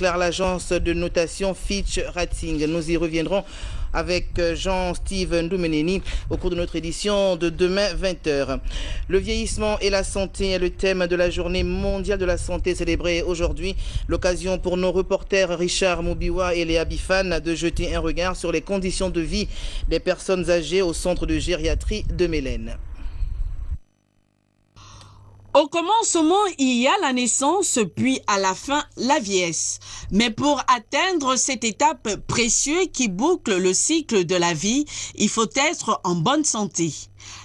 déclare l'agence de notation Fitch Ratings. Nous y reviendrons avec Jean-Steve Ndoumeneni au cours de notre édition de demain 20h. Le vieillissement et la santé est le thème de la journée mondiale de la santé célébrée aujourd'hui. L'occasion pour nos reporters Richard Moubiwa et Léa Bifan de jeter un regard sur les conditions de vie des personnes âgées au centre de gériatrie de Mélène. Au commencement, il y a la naissance, puis à la fin, la vieillesse. Mais pour atteindre cette étape précieuse qui boucle le cycle de la vie, il faut être en bonne santé.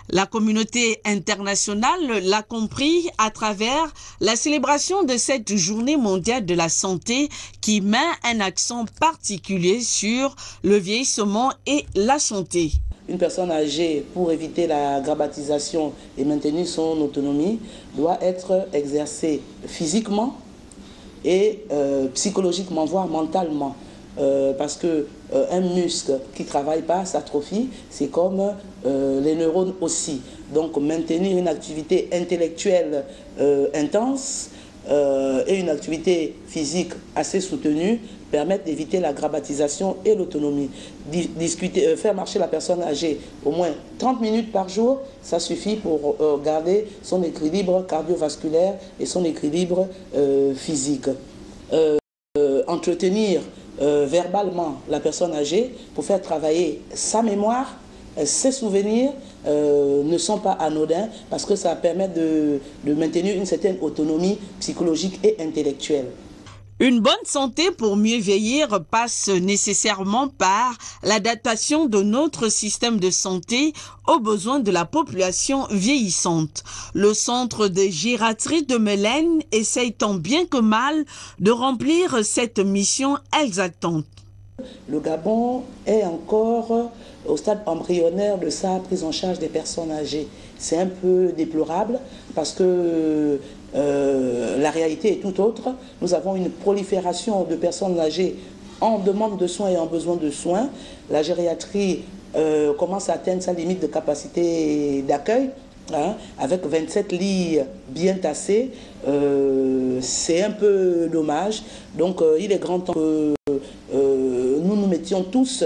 La communauté internationale l'a compris à travers la célébration de cette journée mondiale de la santé qui met un accent particulier sur le vieillissement et la santé. Une personne âgée, pour éviter la grabbatisation et maintenir son autonomie, doit être exercée physiquement et psychologiquement, voire mentalement. Parce qu'un muscle qui ne travaille pas s'atrophie, c'est comme les neurones aussi. Donc maintenir une activité intellectuelle intense et une activité physique assez soutenue permettent d'éviter la grabbatisation et l'autonomie. Faire marcher la personne âgée au moins 30 minutes par jour, ça suffit pour garder son équilibre cardiovasculaire et son équilibre physique. Entretenir verbalement la personne âgée pour faire travailler sa mémoire, ses souvenirs ne sont pas anodins parce que ça permet de maintenir une certaine autonomie psychologique et intellectuelle. Une bonne santé pour mieux vieillir passe nécessairement par l'adaptation de notre système de santé aux besoins de la population vieillissante. Le centre de gériatrie de Mélène essaye tant bien que mal de remplir cette mission exaltante. Le Gabon est encore au stade embryonnaire de sa prise en charge des personnes âgées. C'est un peu déplorable parce que la réalité est tout autre. Nous avons une prolifération de personnes âgées en demande de soins et en besoin de soins. La gériatrie commence à atteindre sa limite de capacité d'accueil, avec 27 lits bien tassés. C'est un peu dommage. Donc il est grand temps que nous nous mettions tous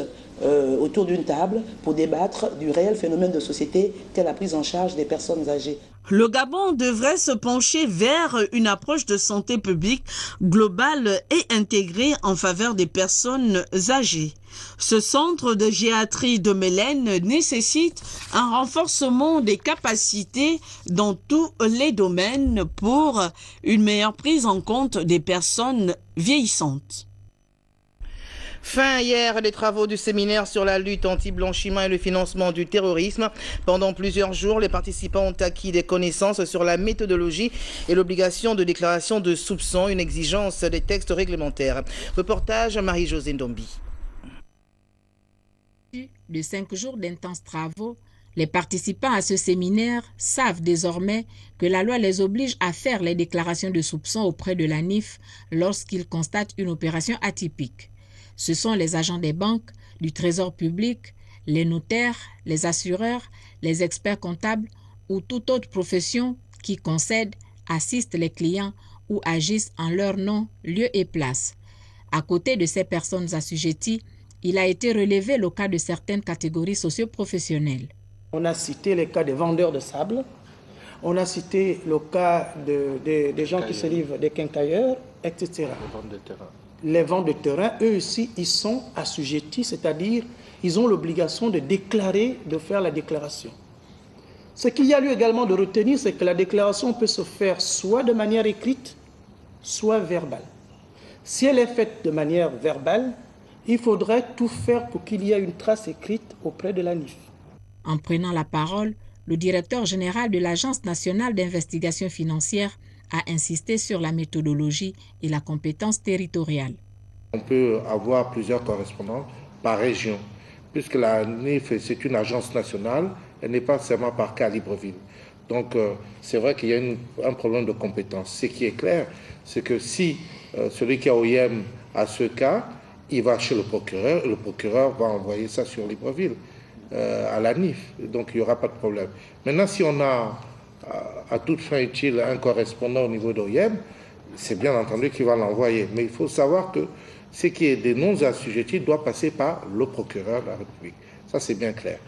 autour d'une table pour débattre du réel phénomène de société qu'est la prise en charge des personnes âgées. Le Gabon devrait se pencher vers une approche de santé publique globale et intégrée en faveur des personnes âgées. Ce centre de gériatrie de Mélène nécessite un renforcement des capacités dans tous les domaines pour une meilleure prise en compte des personnes vieillissantes. Fin hier des travaux du séminaire sur la lutte anti-blanchiment et le financement du terrorisme. Pendant plusieurs jours, les participants ont acquis des connaissances sur la méthodologie et l'obligation de déclaration de soupçons, une exigence des textes réglementaires. Reportage Marie-Josée Ndombi. De 5 jours d'intenses travaux, les participants à ce séminaire savent désormais que la loi les oblige à faire les déclarations de soupçons auprès de la NIF lorsqu'ils constatent une opération atypique. Ce sont les agents des banques, du trésor public, les notaires, les assureurs, les experts comptables ou toute autre profession qui concèdent, assistent les clients ou agissent en leur nom, lieu et place. À côté de ces personnes assujetties, il a été relevé le cas de certaines catégories socio-professionnelles. On a cité les cas des vendeurs de sable, on a cité le cas des gens qui se livrent, des quincailleurs, etc. Les ventes de terrain, eux aussi, ils sont assujettis, c'est-à-dire ils ont l'obligation de déclarer, de faire la déclaration. Ce qu'il y a lieu également de retenir, c'est que la déclaration peut se faire soit de manière écrite, soit verbale. Si elle est faite de manière verbale, il faudrait tout faire pour qu'il y ait une trace écrite auprès de la NIF. En prenant la parole, le directeur général de l'Agence nationale d'investigation financière a insisté sur la méthodologie et la compétence territoriale. On peut avoir plusieurs correspondants par région, puisque la NIF, c'est une agence nationale, elle n'est pas seulement par cas à Libreville. Donc c'est vrai qu'il y a un problème de compétence. Ce qui est clair, c'est que si celui qui a OIM a ce cas, il va chez le procureur va envoyer ça sur Libreville, à la NIF, donc il n'y aura pas de problème. Maintenant, si on a à toute fin utile un correspondant au niveau d'OIM, c'est bien entendu qu'il va l'envoyer. Mais il faut savoir que ce qui est des non-assujettis doit passer par le procureur de la République. Ça, c'est bien clair.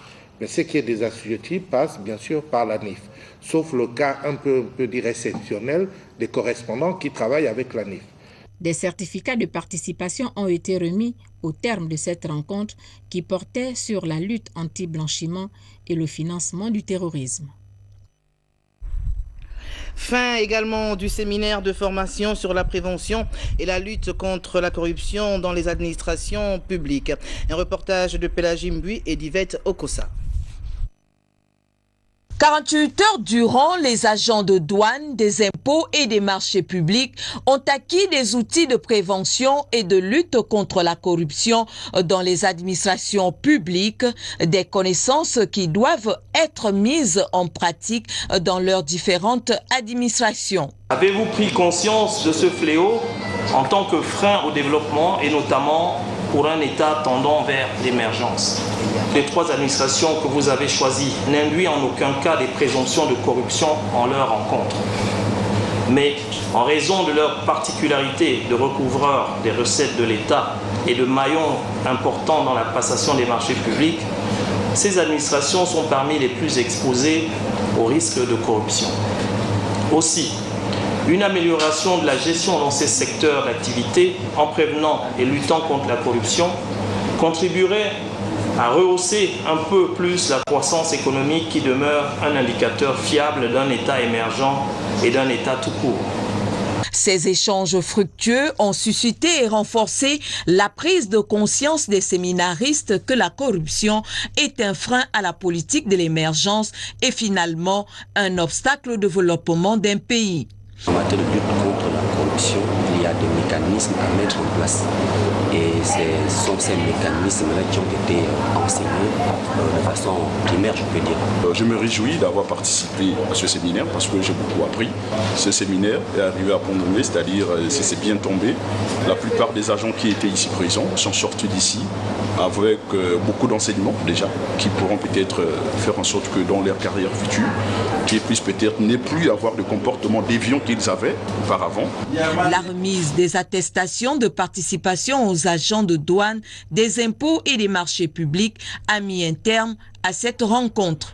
Mais ce qui est des assujettis passe bien sûr par la NIF. Sauf le cas un peu dire exceptionnel des correspondants qui travaillent avec la NIF. Des certificats de participation ont été remis au terme de cette rencontre qui portait sur la lutte anti-blanchiment et le financement du terrorisme. Fin également du séminaire de formation sur la prévention et la lutte contre la corruption dans les administrations publiques. Un reportage de Pélagie Mbui et d'Yvette Okosa. 48 heures durant, les agents de douane, des impôts et des marchés publics ont acquis des outils de prévention et de lutte contre la corruption dans les administrations publiques, des connaissances qui doivent être mises en pratique dans leurs différentes administrations. Avez-vous pris conscience de ce fléau en tant que frein au développement et notamment pour un État tendant vers l'émergence? Les 3 administrations que vous avez choisies n'induisent en aucun cas des présomptions de corruption en leur rencontre. Mais en raison de leur particularité de recouvreur des recettes de l'État et de maillons importants dans la passation des marchés publics, ces administrations sont parmi les plus exposées au risque de corruption. Aussi, une amélioration de la gestion dans ces secteurs d'activité en prévenant et luttant contre la corruption contribuerait à rehausser un peu plus la croissance économique qui demeure un indicateur fiable d'un État émergent et d'un État tout court. Ces échanges fructueux ont suscité et renforcé la prise de conscience des séminaristes que la corruption est un frein à la politique de l'émergence et finalement un obstacle au développement d'un pays. En matière de lutte contre la corruption, il y a des mécanismes à mettre en place. Et ce sont ces mécanismes-là qui ont été enseignés de façon primaire, je peux dire. Je me réjouis d'avoir participé à ce séminaire parce que j'ai beaucoup appris. Ce séminaire est arrivé à bon moment, c'est-à-dire c'est bien tombé. La plupart des agents qui étaient ici présents sont sortis d'ici avec beaucoup d'enseignements déjà, qui pourront peut-être faire en sorte que dans leur carrière future, qu'ils puissent peut-être ne plus avoir de comportement déviant qu'ils avaient auparavant. La remise des attestations de participation aux agents de douane, des impôts et des marchés publics a mis un terme à cette rencontre.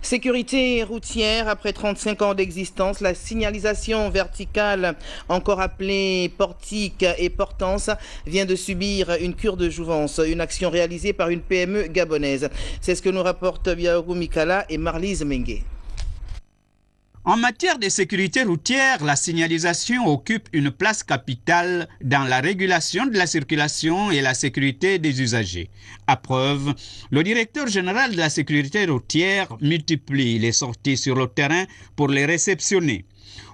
Sécurité routière, après 35 ans d'existence, la signalisation verticale, encore appelée portique et portance, vient de subir une cure de jouvence, une action réalisée par une PME gabonaise. C'est ce que nous rapportent Biaougou Mikala et Marlise Mengue. En matière de sécurité routière, la signalisation occupe une place capitale dans la régulation de la circulation et la sécurité des usagers. À preuve, le directeur général de la sécurité routière multiplie les sorties sur le terrain pour les réceptionner.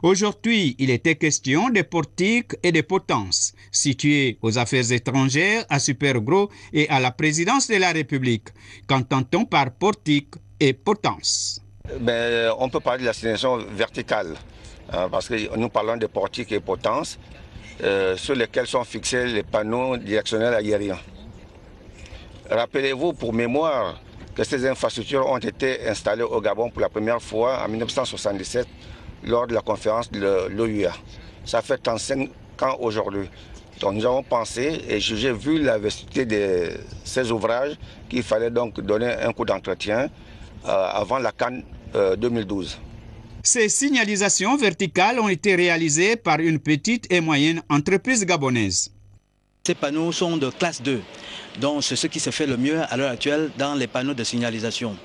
Aujourd'hui, il était question des portiques et des potences, situés aux affaires étrangères, à Super-Gros et à la présidence de la République. Qu'entend-on par portique et potence? On peut parler de la signalisation verticale, parce que nous parlons de portiques et potences, sur lesquels sont fixés les panneaux directionnels aériens. Rappelez-vous pour mémoire que ces infrastructures ont été installées au Gabon pour la première fois en 1977 lors de la conférence de l'OUA. Ça fait 35 ans aujourd'hui. Donc nous avons pensé et jugé, vu la vastité de ces ouvrages, qu'il fallait donc donner un coup d'entretien avant la CAN 2012. Ces signalisations verticales ont été réalisées par une petite et moyenne entreprise gabonaise. Ces panneaux sont de classe 2, donc c'est ce qui se fait le mieux à l'heure actuelle dans les panneaux de signalisation.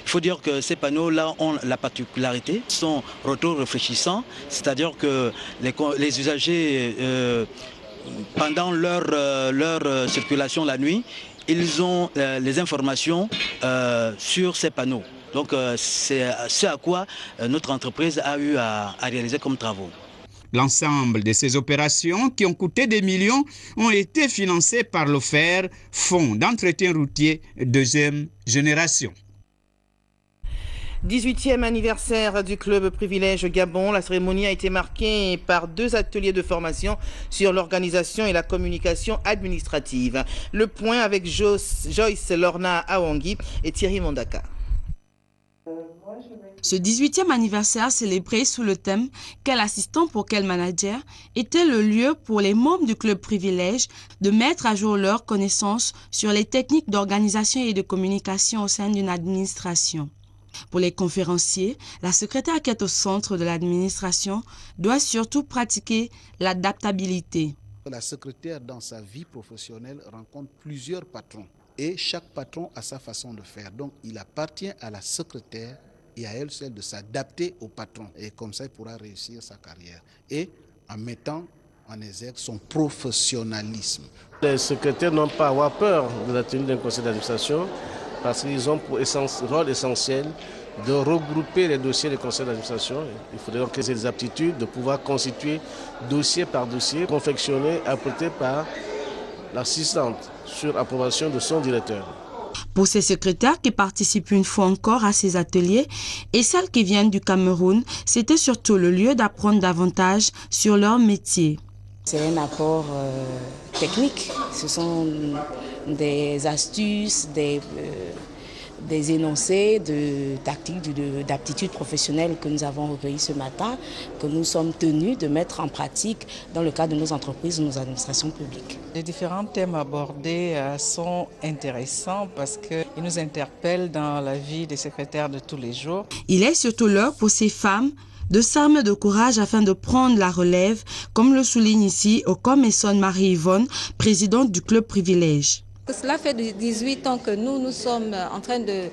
Il faut dire que ces panneaux-là ont la particularité, sont rétro-réfléchissants, c'est-à-dire que les usagers, pendant leur circulation la nuit, ils ont les informations sur ces panneaux. Donc c'est ce à quoi notre entreprise a eu à réaliser comme travaux. L'ensemble de ces opérations, qui ont coûté des millions, ont été financées par l'OFER, Fonds d'entretien routier deuxième génération. 18e anniversaire du club Privilège Gabon. La cérémonie a été marquée par 2 ateliers de formation sur l'organisation et la communication administrative. Le point avec Joyce Lorna Awangi et Thierry Mondaka. Moi, je Ce 18e anniversaire célébré sous le thème « Quel assistant pour quel manager » était le lieu pour les membres du club privilège de mettre à jour leurs connaissances sur les techniques d'organisation et de communication au sein d'une administration. Pour les conférenciers, la secrétaire qui est au centre de l'administration doit surtout pratiquer l'adaptabilité. La secrétaire, dans sa vie professionnelle, rencontre plusieurs patrons et chaque patron a sa façon de faire. Donc, il appartient à la secrétaire et à elle seule de s'adapter au patron. Et comme ça, il pourra réussir sa carrière. Et en mettant en exergue son professionnalisme. Les secrétaires n'ont pas à avoir peur de la tenue d'un conseil d'administration parce qu'ils ont pour rôle essentiel de regrouper les dossiers des conseils d'administration. Il faudrait donc qu'ils aient des aptitudes de pouvoir constituer dossier par dossier, confectionné, apporté par l'assistante sur approbation de son directeur. Pour ces secrétaires qui participent une fois encore à ces ateliers et celles qui viennent du Cameroun, c'était surtout le lieu d'apprendre davantage sur leur métier. C'est un apport technique, ce sont des astuces, des énoncés de tactiques, d'aptitudes professionnelles que nous avons recueillis ce matin, que nous sommes tenus de mettre en pratique dans le cadre de nos entreprises ou nos administrations publiques. Les différents thèmes abordés sont intéressants parce qu'ils nous interpellent dans la vie des secrétaires de tous les jours. Il est surtout l'heure pour ces femmes de s'armer de courage afin de prendre la relève, comme le souligne ici Okom-Esson Marie-Yvonne, présidente du club privilège. Cela fait 18 ans que nous sommes en train de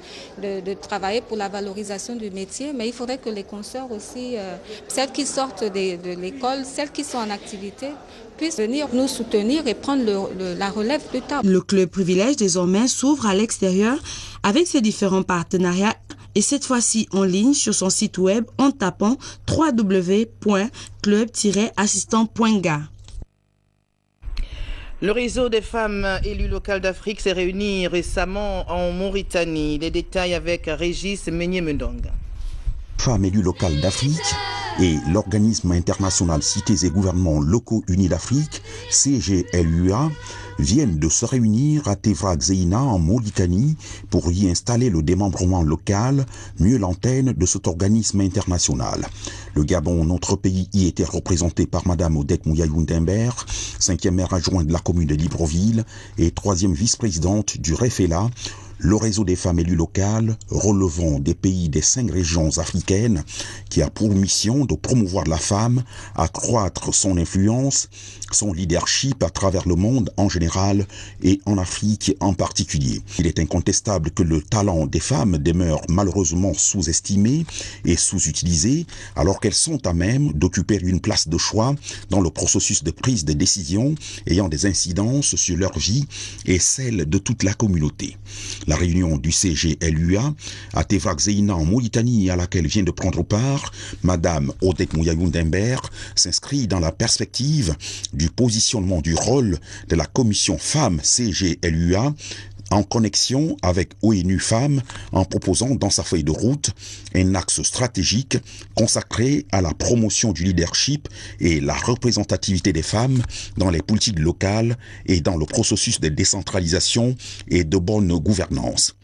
travailler pour la valorisation du métier, mais il faudrait que les consoeurs aussi, celles qui sortent de l'école, celles qui sont en activité, puissent venir nous soutenir et prendre la relève plus tard. Le club privilège désormais s'ouvre à l'extérieur avec ses différents partenariats et cette fois-ci en ligne sur son site web en tapant www.club-assistant.ga. Le réseau des femmes élues locales d'Afrique s'est réuni récemment en Mauritanie. Les détails avec Régis Meunier-Mendong. Femmes élues locales d'Afrique et l'organisme international Cités et gouvernements locaux unis d'Afrique, CGLUA, viennent de se réunir à Tefra Xeina en Mauritanie pour y installer le démembrement local, mieux l'antenne de cet organisme international. Le Gabon, notre pays, y était représenté par Madame Odette Mouyayoun-Dimbert, 5e maire adjointe de la commune de Libreville et 3e vice-présidente du REFELA, le réseau des femmes élues locales relevant des pays des 5 régions africaines qui a pour mission de promouvoir la femme, accroître son influence, son leadership à travers le monde en général et en Afrique en particulier. Il est incontestable que le talent des femmes demeure malheureusement sous-estimé et sous-utilisé alors qu'elles sont à même d'occuper une place de choix dans le processus de prise de décision ayant des incidences sur leur vie et celle de toute la communauté. La réunion du CGLUA à Tefra Xeina en Mauritanie à laquelle vient de prendre part Madame Odette Mouyayoun-Dimbert s'inscrit dans la perspective du positionnement du rôle de la commission femmes CGLUA en connexion avec ONU Femmes en proposant dans sa feuille de route un axe stratégique consacré à la promotion du leadership et la représentativité des femmes dans les politiques locales et dans le processus de décentralisation et de bonne gouvernance.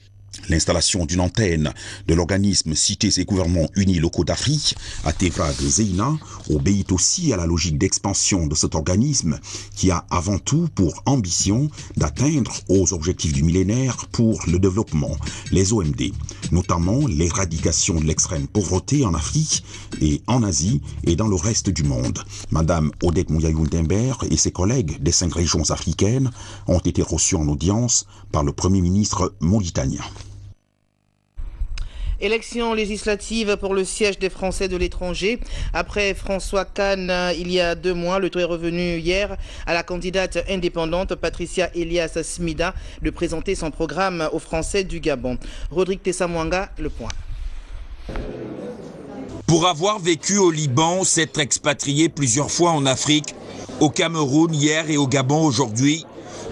L'installation d'une antenne de l'organisme Cités et gouvernements unis locaux d'Afrique à Tefra Xeina obéit aussi à la logique d'expansion de cet organisme qui a avant tout pour ambition d'atteindre aux objectifs du millénaire pour le développement, les OMD, notamment l'éradication de l'extrême pauvreté en Afrique et en Asie et dans le reste du monde. Madame Odette Mouyayoun-Dimbert et ses collègues des 5 régions africaines ont été reçus en audience par le Premier ministre mauritanien. Élection législative pour le siège des Français de l'étranger. Après François Kahn, il y a 2 mois, le tour est revenu hier à la candidate indépendante Patricia Elias Smida de présenter son programme aux Français du Gabon. Rodrigue Tessamouanga, le point. Pour avoir vécu au Liban, s'être expatrié plusieurs fois en Afrique, au Cameroun hier et au Gabon aujourd'hui,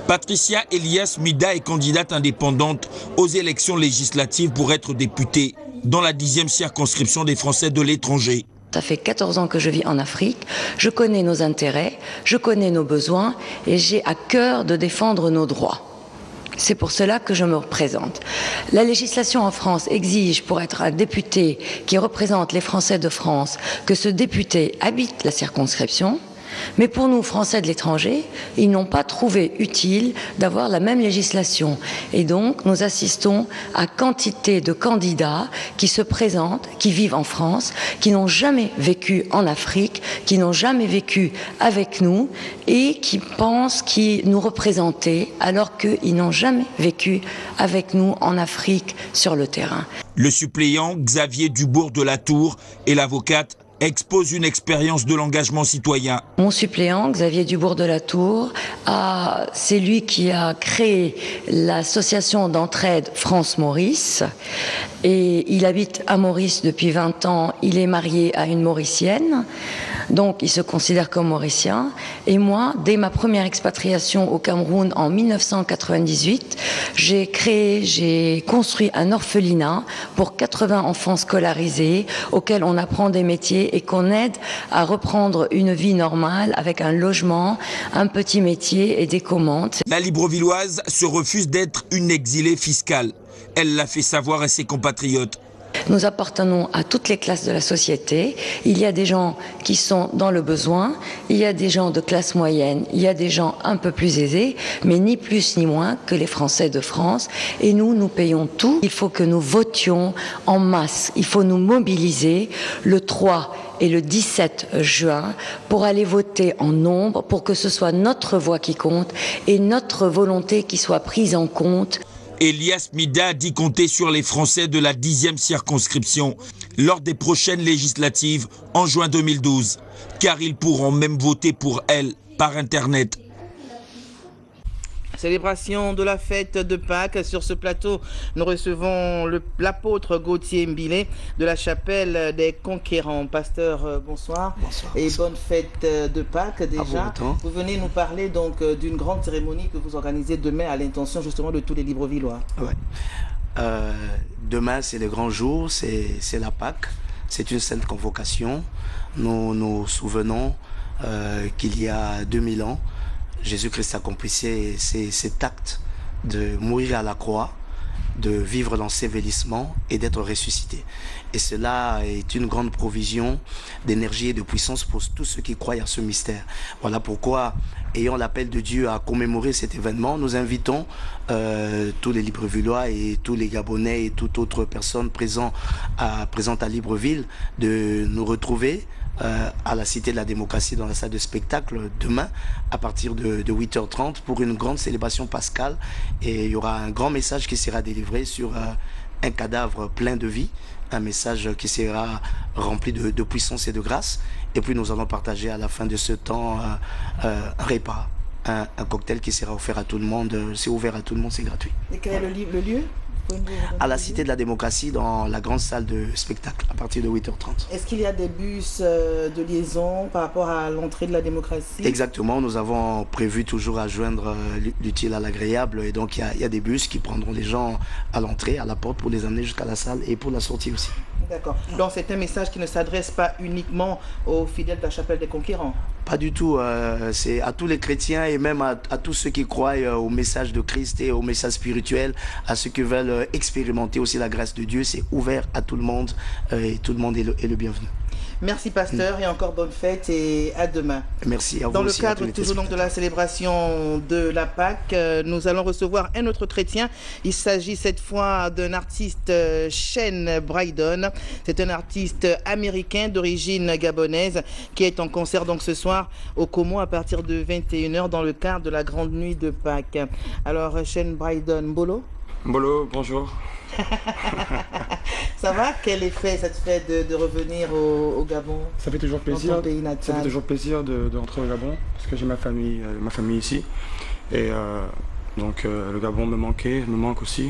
Patricia Elias Smida est candidate indépendante aux élections législatives pour être députée dans la 10e circonscription des Français de l'étranger. Ça fait 14 ans que je vis en Afrique, je connais nos intérêts, je connais nos besoins et j'ai à cœur de défendre nos droits. C'est pour cela que je me représente. La législation en France exige, pour être un député qui représente les Français de France, que ce député habite la circonscription. Mais pour nous, Français de l'étranger, ils n'ont pas trouvé utile d'avoir la même législation. Et donc, nous assistons à quantité de candidats qui se présentent, qui vivent en France, qui n'ont jamais vécu en Afrique, qui n'ont jamais vécu avec nous et qui pensent nous représenter alors qu'ils n'ont jamais vécu avec nous en Afrique sur le terrain. Le suppléant Xavier Dubourg de la Tour et l'avocate expose une expérience de l'engagement citoyen. Mon suppléant, Xavier Dubourg de la Tour, c'est lui qui a créé l'association d'entraide France-Maurice. Et il habite à Maurice depuis 20 ans. Il est marié à une Mauricienne. Donc, il se considère comme Mauricien. Et moi, dès ma première expatriation au Cameroun en 1998, j'ai construit un orphelinat pour 80 enfants scolarisés auxquels on apprend des métiers et qu'on aide à reprendre une vie normale avec un logement, un petit métier et des commandes. La Librevilloise se refuse d'être une exilée fiscale. Elle l'a fait savoir à ses compatriotes. Nous appartenons à toutes les classes de la société. Il y a des gens qui sont dans le besoin, il y a des gens de classe moyenne, il y a des gens un peu plus aisés, mais ni plus ni moins que les Français de France. Et nous payons tout. Il faut que nous votions en masse. Il faut nous mobiliser le 3 et le 17 juin pour aller voter en nombre, pour que ce soit notre voix qui compte et notre volonté qui soit prise en compte. Elias Mida dit compter sur les Français de la 10e circonscription lors des prochaines législatives en juin 2012, car ils pourront même voter pour elle par Internet. Célébration de la fête de Pâques. Sur ce plateau, nous recevons l'apôtre Gauthier Mbilé de la chapelle des Conquérants. Pasteur, bonsoir. Bonsoir. Et bonne fête de Pâques déjà. Vous venez nous parler donc d'une grande cérémonie que vous organisez demain à l'intention justement de tous les Librevillois. Ouais. Demain, c'est le grand jour, c'est la Pâques. C'est une sainte convocation. Nous nous souvenons qu'il y a 2000 ans, Jésus-Christ accomplissait cet acte de mourir à la croix, de vivre l'ensevelissement et d'être ressuscité. Et cela est une grande provision d'énergie et de puissance pour tous ceux qui croient à ce mystère. Voilà pourquoi, ayant l'appel de Dieu à commémorer cet événement, nous invitons tous les Librevillois et tous les Gabonais et toute autre personne présente à Libreville de nous retrouver à la Cité de la Démocratie dans la salle de spectacle demain à partir de 8h30 pour une grande célébration pascale, et il y aura un grand message qui sera délivré sur un cadavre plein de vie, un message qui sera rempli de puissance et de grâce, et puis nous allons partager à la fin de ce temps un repas, un cocktail qui sera offert à tout le monde. C'est ouvert à tout le monde, c'est gratuit. Et quel est le lieu ? À la Cité de la Démocratie, dans la grande salle de spectacle, à partir de 8h30. Est-ce qu'il y a des bus de liaison par rapport à l'entrée de la démocratie? Exactement, nous avons prévu toujours à joindre l'utile à l'agréable, et donc il y a des bus qui prendront les gens à l'entrée, à la porte, pour les amener jusqu'à la salle et pour la sortie aussi. D'accord. Donc c'est un message qui ne s'adresse pas uniquement aux fidèles de la chapelle des Conquérants? Pas du tout, c'est à tous les chrétiens et même à tous ceux qui croient au message de Christ et au message spirituel, à ceux qui veulent expérimenter aussi la grâce de Dieu. C'est ouvert à tout le monde et tout le monde est le bienvenu. Merci pasteur et encore bonne fête et à demain. Merci à vous. Dans le cadre toujours donc de la célébration de la Pâque, nous allons recevoir un autre chrétien. Il s'agit cette fois d'un artiste, Shane Brydon. C'est un artiste américain d'origine gabonaise qui est en concert donc ce soir au Como à partir de 21h dans le cadre de la grande nuit de Pâques. Alors Shane Brydon, Mbolo? Mbolo, bonjour. Ça va? Quel effet ça te fait de revenir au Gabon? Ça fait toujours plaisir. Dans ton pays natal. Ça fait toujours plaisir de rentrer au Gabon parce que j'ai ma famille ici. Et donc le Gabon me manque aussi.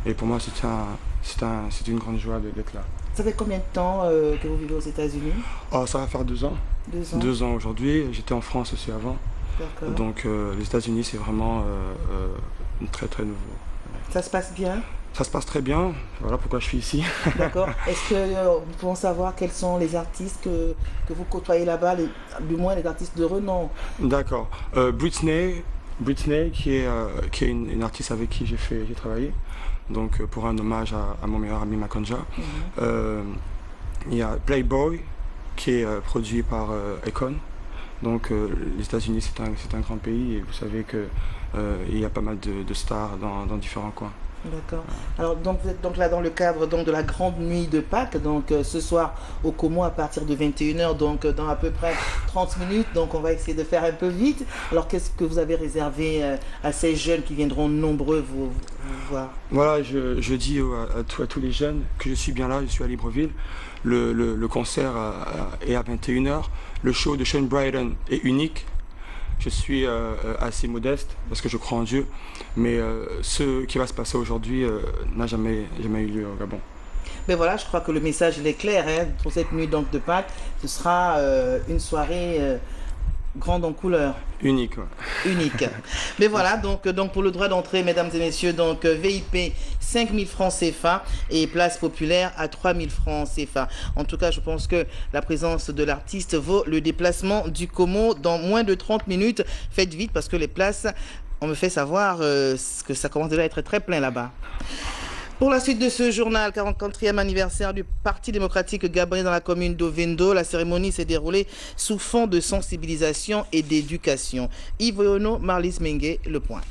Et pour moi c'est une grande joie d'être là. Ça fait combien de temps que vous vivez aux États-Unis? Ça va faire 2 ans. 2 ans. 2 ans aujourd'hui. J'étais en France aussi avant. Donc les États-Unis c'est vraiment très très nouveau. Ça se passe bien? Ça se passe très bien, voilà pourquoi je suis ici. D'accord. Est-ce que nous pouvons savoir quels sont les artistes que vous côtoyez là-bas, du moins les artistes de renom? D'accord. Britney, Britney, qui est une artiste avec qui j'ai travaillé, donc pour un hommage à mon meilleur ami Makonja. Il y a Playboy, qui est produit par Akon. Donc les États-Unis, c'est un grand pays et vous savez qu'il y a pas mal de stars dans différents coins. D'accord. Alors donc vous êtes donc là dans le cadre de la grande nuit de Pâques, donc ce soir au Como à partir de 21h, donc dans à peu près 30 minutes, donc on va essayer de faire un peu vite. Alors qu'est-ce que vous avez réservé à ces jeunes qui viendront nombreux vous voir? Voilà, je dis à tous les jeunes que je suis bien là, je suis à Libreville. Le concert est à 21h, le show de Sean Bryden est unique. Je suis assez modeste parce que je crois en Dieu, mais ce qui va se passer aujourd'hui n'a jamais eu lieu au Gabon. Mais voilà, je crois que le message il est clair, hein, pour cette nuit donc de Pâques. Ce sera une soirée grande en couleur. Unique, ouais. Unique. Mais voilà, donc pour le droit d'entrée, mesdames et messieurs, donc VIP 5 000 francs CFA et place populaire à 3 000 francs CFA. En tout cas, je pense que la présence de l'artiste vaut le déplacement du Como dans moins de 30 minutes. Faites vite parce que les places, on me fait savoir que ça commence déjà à être très plein là-bas. Pour la suite de ce journal, 44e anniversaire du Parti démocratique gabonais dans la commune d'Ovendo, la cérémonie s'est déroulée sous fond de sensibilisation et d'éducation. Yves Ono, Marlis Mengue, Le Point.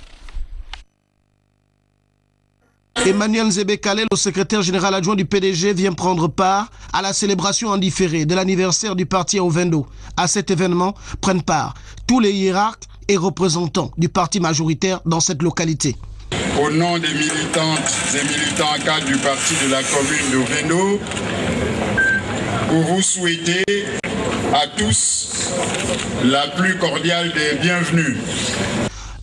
Emmanuel Nzebe-Kale, le secrétaire général adjoint du PDG, vient prendre part à la célébration en différé de l'anniversaire du parti à Ovendo. À cet événement prennent part tous les hiérarques et représentants du parti majoritaire dans cette localité. Au nom des militantes et militants en cadre du parti de la commune d'Ovendo, pour vous souhaiter à tous la plus cordiale des bienvenues.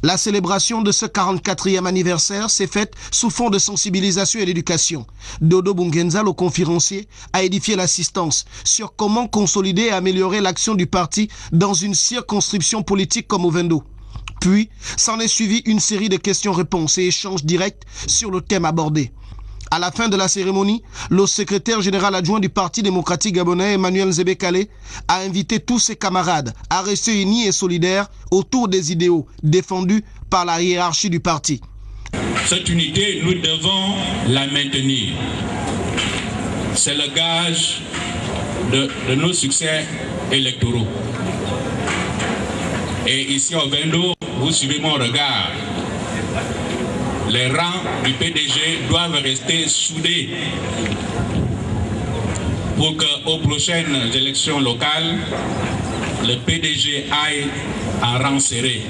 La célébration de ce 44e anniversaire s'est faite sous fond de sensibilisation et d'éducation. Dodo Bungenza, le conférencier, a édifié l'assistance sur comment consolider et améliorer l'action du parti dans une circonscription politique comme Ovendo. Puis, s'en est suivi une série de questions-réponses et échanges directs sur le thème abordé. À la fin de la cérémonie, le secrétaire général adjoint du Parti démocratique gabonais, Emmanuel Nzebe-Kale, a invité tous ses camarades à rester unis et solidaires autour des idéaux défendus par la hiérarchie du parti. Cette unité, nous devons la maintenir. C'est le gage de nos succès électoraux. Et ici au Ovendo, vous suivez mon regard. Les rangs du PDG doivent rester soudés pour qu'aux prochaines élections locales, le PDG aille en rang serré.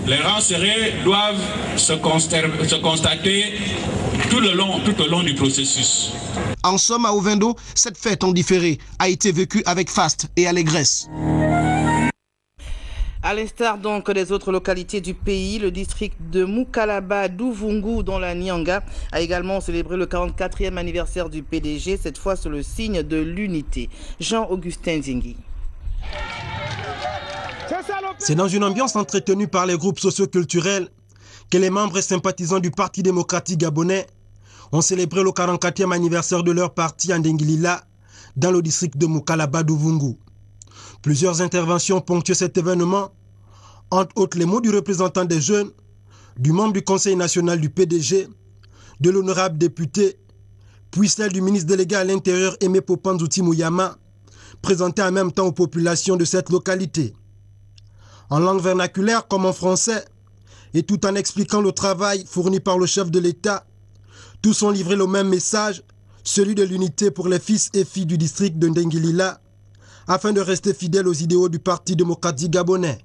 Les rangs serrés doivent se constater tout au long du processus. En somme, à Ovendo, cette fête en différé a été vécue avec faste et allégresse. À l'instar donc des autres localités du pays, le district de Mukalaba d'Uvungu dans la Nyanga a également célébré le 44e anniversaire du PDG, cette fois sous le signe de l'unité. Jean-Augustin Zingui. C'est dans une ambiance entretenue par les groupes socioculturels que les membres et sympathisants du Parti démocratique gabonais ont célébré le 44e anniversaire de leur parti à Ndingilila, dans le district de Mukalaba d'Uvungu. Plusieurs interventions ponctuent cet événement, entre autres les mots du représentant des jeunes, du membre du Conseil national du PDG, de l'honorable député, puis celle du ministre délégué à l'Intérieur Aimé Popanzouti Mouyama, présentée en même temps aux populations de cette localité. En langue vernaculaire comme en français, et tout en expliquant le travail fourni par le chef de l'État, tous ont livré le même message, celui de l'unité pour les fils et filles du district de Ndingilila, afin de rester fidèles aux idéaux du Parti démocratique gabonais.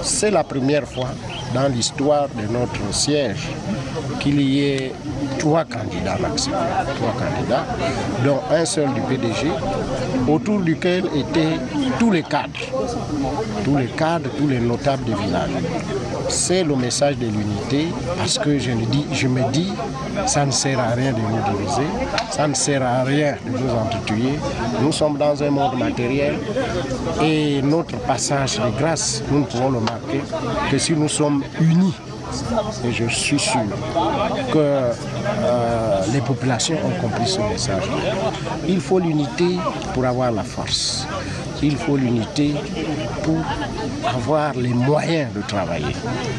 C'est la première fois dans l'histoire de notre siège qu'il y ait 3 candidats maximum, 3 candidats, dont un seul du PDG, autour duquel étaient tous les cadres, tous les notables des villages. C'est le message de l'unité parce que je me dis, ça ne sert à rien de nous diviser, ça ne sert à rien de nous entretuer. Nous sommes dans un monde matériel et notre passage de grâce, nous ne pouvons le marquer que si nous sommes unis. Et je suis sûr que les populations ont compris ce message. Il faut l'unité pour avoir la force. qu'il faut l'unité pour avoir les moyens de travailler.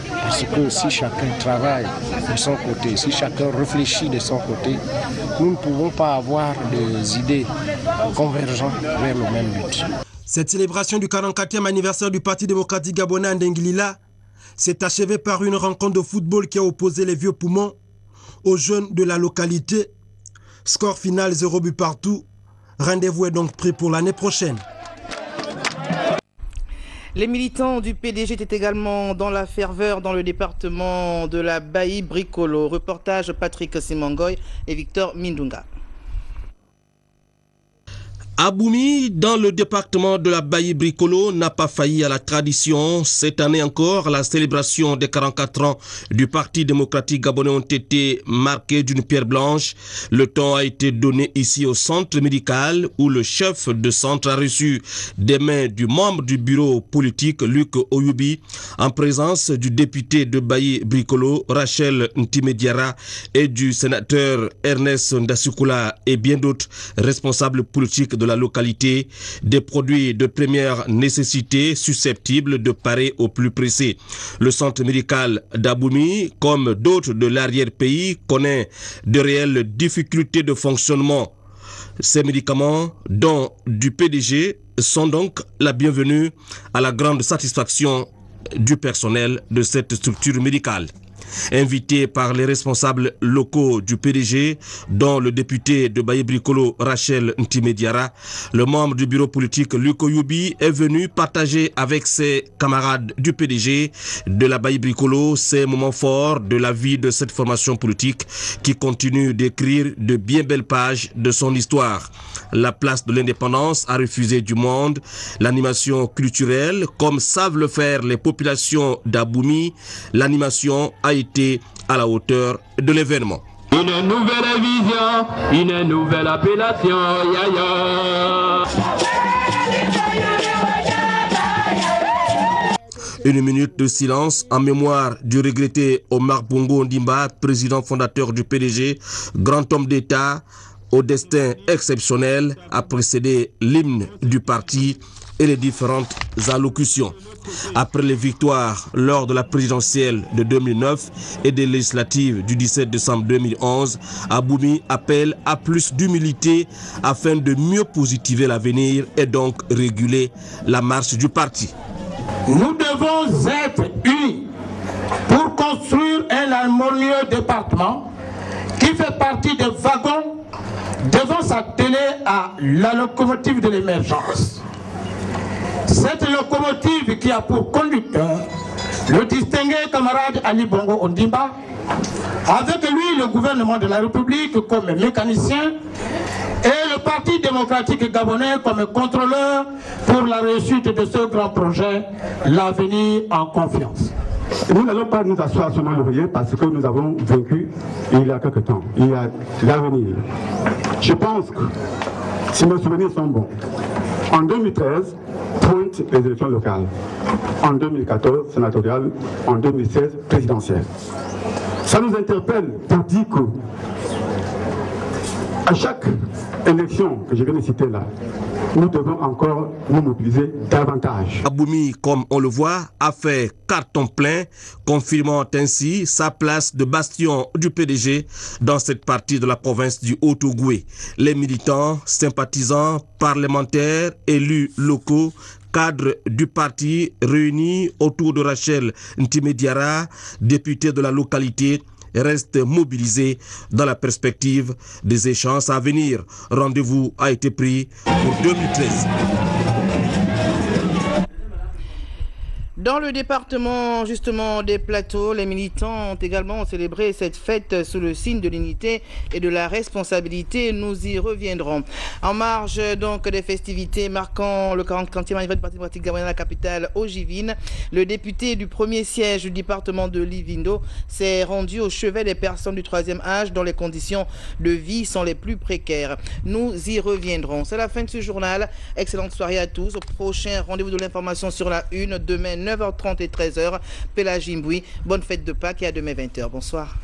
Parce que si chacun travaille de son côté, si chacun réfléchit de son côté, nous ne pouvons pas avoir des idées convergentes vers le même but. Cette célébration du 44e anniversaire du Parti démocratique gabonais à Ndingilila s'est achevée par une rencontre de football qui a opposé les vieux poumons aux jeunes de la localité. Score final 0 but partout. Rendez-vous est donc pris pour l'année prochaine. Les militants du PDG étaient également dans la ferveur dans le département de la Baïi-Brikolo. Reportage Patrick Simangoy et Victor Mindunga. Aboumi, dans le département de la Baïi-Brikolo, n'a pas failli à la tradition. Cette année encore, la célébration des 44 ans du Parti démocratique gabonais ont été marquées d'une pierre blanche. Le temps a été donné ici au centre médical où le chef de centre a reçu des mains du membre du bureau politique Luc Oyubi en présence du député de Baïi-Brikolo Rachel Ntimediara et du sénateur Ernest Ndasukula et bien d'autres responsables politiques de la localité, des produits de première nécessité susceptibles de parer au plus pressé. Le centre médical d'Aboumi, comme d'autres de l'arrière-pays, connaît de réelles difficultés de fonctionnement. Ces médicaments, dont du PDG, sont donc la bienvenue à la grande satisfaction du personnel de cette structure médicale. Invité par les responsables locaux du PDG, dont le député de Baïi-Brikolo Rachel Ntimediara, le membre du bureau politique Luc Oyubi est venu partager avec ses camarades du PDG de la Baïi-Brikolo ces moments forts de la vie de cette formation politique qui continue d'écrire de bien belles pages de son histoire. La place de l'indépendance a refusé du monde, l'animation culturelle, comme savent le faire les populations d'Aboumi, l'animation a été à la hauteur de l'événement. Une nouvelle vision, une nouvelle appellation, Une minute de silence en mémoire du regretté Omar Bongo Ondimba, président fondateur du PDG, grand homme d'État au destin exceptionnel, a précédé l'hymne du parti et les différentes allocutions. Après les victoires lors de la présidentielle de 2009 et des législatives du 17 décembre 2011, Aboumi appelle à plus d'humilité afin de mieux positiver l'avenir et donc réguler la marche du parti. Nous devons être unis pour construire un harmonieux département qui fait partie des wagons devant s'atteler à la locomotive de l'émergence. Cette locomotive qui a pour conducteur le distingué camarade Ali Bongo Ondimba, avec lui le gouvernement de la République comme mécanicien et le Parti démocratique gabonais comme contrôleur pour la réussite de ce grand projet, l'avenir en confiance. Nous n'allons pas nous asseoir sur nos lauriers parce que nous avons vaincu il y a quelque temps. Il y a l'avenir. Je pense que, si mes souvenirs sont bons, en 2013, pointe les élections locales. En 2014, sénatoriales. En 2016, présidentielles. Ça nous interpelle pour dire que à chaque élection que je viens de citer là, nous devons encore nous mobiliser davantage. Aboumi, comme on le voit, a fait carton plein, confirmant ainsi sa place de bastion du PDG dans cette partie de la province du Haut-Ogooué. Les militants, sympathisants, parlementaires, élus locaux, cadres du parti réunis autour de Rachel Ntimediara, députée de la localité, reste mobilisé dans la perspective des échéances à venir. Rendez-vous a été pris pour 2013. Dans le département justement des Plateaux, les militants ont également célébré cette fête sous le signe de l'unité et de la responsabilité. Nous y reviendrons. En marge donc des festivités marquant le 40e anniversaire du Parti démocratique gabonais dans la capitale Ojivine, le député du premier siège du département de Livindo s'est rendu au chevet des personnes du troisième âge dont les conditions de vie sont les plus précaires. Nous y reviendrons. C'est la fin de ce journal. Excellente soirée à tous. Au prochain rendez-vous de l'information sur la une demain 9h30 et 13h. Pélagie Mboui, bonne fête de Pâques et à demain 20h. Bonsoir.